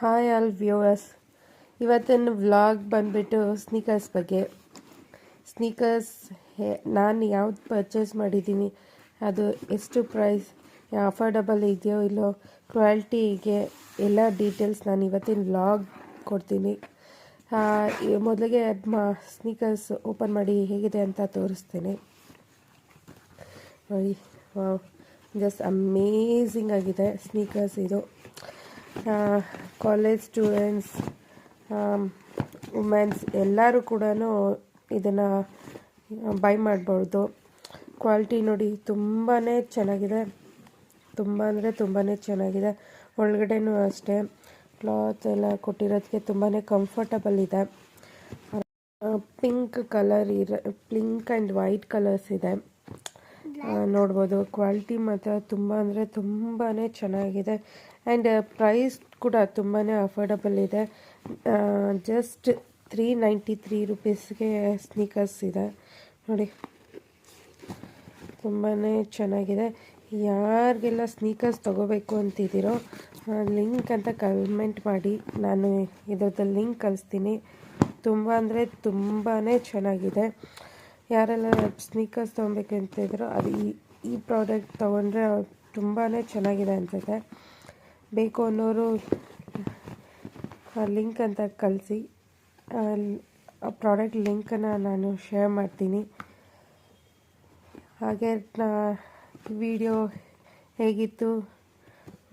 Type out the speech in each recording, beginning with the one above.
Hi all viewers. ಇವತ್ತಿನ vlog ಬಂದುಬಿಟ್ಟು sneakers ಬಗ್ಗೆ. ಸ್ನೀಕರ್ಸ್ ನಾನು ಯಾವ್ದು ಪರ್ಚೇಸ್ ಮಾಡಿದ್ದೀನಿ, ಅದು ಎಷ್ಟು ಪ್ರೈಸ್, ಅಫೋರ್ಡಬಲ್ ಇದೆಯೋ ಇಲ್ಲೋ, ಕ್ವಾಲಿಟಿಗೆ ಎಲ್ಲ ಡೀಟೇಲ್ಸ್ ನಾನು ಇವತ್ತಿನ ವ್ಲಾಗ್ ಕೊಡ್ತೀನಿ. ಮೊದಲಿಗೆ ಸ್ನೀಕರ್ಸ್ ಓಪನ್ ಮಾಡಿ ಹೇಗಿದೆ ಅಂತ ತೋರಿಸ್ತೀನಿ ನೋಡಿ. ಜಸ್ಟ್ ಅಮೇಝಿಂಗ್ ಆಗಿದೆ ಸ್ನೀಕರ್ಸ್ ಇದು. ಕಾಲೇಜ್ ಸ್ಟೂಡೆಂಟ್ಸ್, ವುಮೆನ್ಸ್ ಎಲ್ಲರೂ ಕೂಡ ಇದನ್ನು ಬೈ ಮಾಡ್ಬೋದು. ಕ್ವಾಲಿಟಿ ನೋಡಿ ತುಂಬಾ ಚೆನ್ನಾಗಿದೆ, ತುಂಬ ಅಂದರೆ ತುಂಬಾ ಚೆನ್ನಾಗಿದೆ. ಒಳಗಡೆನೂ ಅಷ್ಟೇ ಕ್ಲಾತ್ ಎಲ್ಲ ಕೊಟ್ಟಿರೋದಕ್ಕೆ ತುಂಬಾ ಕಂಫರ್ಟಬಲ್ ಇದೆ. Pink colour pink and white colours ಇದೆ, ನೋಡ್ಬೋದು. ಕ್ವಾಲಿಟಿ ಮಾತ್ರ ತುಂಬ ಅಂದರೆ ತುಂಬಾ ಚೆನ್ನಾಗಿದೆ. ಆ್ಯಂಡ್ ಪ್ರೈಸ್ ಕೂಡ ತುಂಬಾ ಅಫೋರ್ಡಬಲ್ ಇದೆ. ಜಸ್ಟ್ 393 ರುಪೀಸ್ಗೆ ಸ್ನೀಕರ್ಸ್ ಇದೆ ನೋಡಿ. ತುಂಬಾ ಚೆನ್ನಾಗಿದೆ. ಯಾರಿಗೆಲ್ಲ ಸ್ನೀಕರ್ಸ್ ತೊಗೋಬೇಕು ಅಂತಿದ್ದೀರೋ ಲಿಂಕ್ ಅಂತ ಕಮೆಂಟ್ ಮಾಡಿ, ನಾನು ಇದ್ರದ್ದು ಲಿಂಕ್ ಕಳಿಸ್ತೀನಿ. ತುಂಬ ಅಂದರೆ ತುಂಬಾ ಚೆನ್ನಾಗಿದೆ. ಯಾರೆಲ್ಲ ಸ್ನೀಕರ್ಸ್ ತೊಗೊಬೇಕು ಅಂತಿದ್ರೋ ಅದು ಈ ಪ್ರಾಡಕ್ಟ್ ತೊಗೊಂಡ್ರೆ ತುಂಬಾ ಚೆನ್ನಾಗಿದೆ ಅನಿಸುತ್ತೆ. ಬೇಕು ಅನ್ನೋರು ಲಿಂಕ್ ಅಂತ ಕಳಿಸಿ, ಆ ಪ್ರಾಡಕ್ಟ್ ಲಿಂಕನ್ನು ನಾನು ಶೇರ್ ಮಾಡ್ತೀನಿ. ಹಾಗೆ ವಿಡಿಯೋ ಹೇಗಿತ್ತು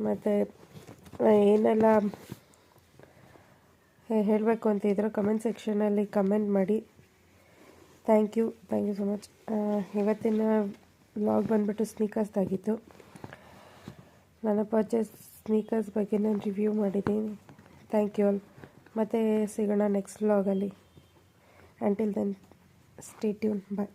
ಮತ್ತು ಏನೆಲ್ಲ ಹೇಳಬೇಕು ಅಂತಿದ್ರು ಕಮೆಂಟ್ ಸೆಕ್ಷನಲ್ಲಿ ಕಮೆಂಟ್ ಮಾಡಿ. Thank you so much. ಇವತ್ತಿನ ವ್ಲಾಗ್ ಬಂದುಬಿಟ್ಟು ಸ್ನೀಕರ್ಸ್ದಾಗಿತ್ತು. ನನ್ನ ಪರ್ಚೇಸ್ ಸ್ನೀಕರ್ಸ್ ಬಗ್ಗೆ ನಾನು ರಿವ್ಯೂ ಮಾಡಿದ್ದೀನಿ. Thank you all. ಮತ್ತೆ ಸಿಗೋಣ ನೆಕ್ಸ್ಟ್ ವ್ಲಾಗಲ್ಲಿ. Until then stay tune. ಬಾಯ್.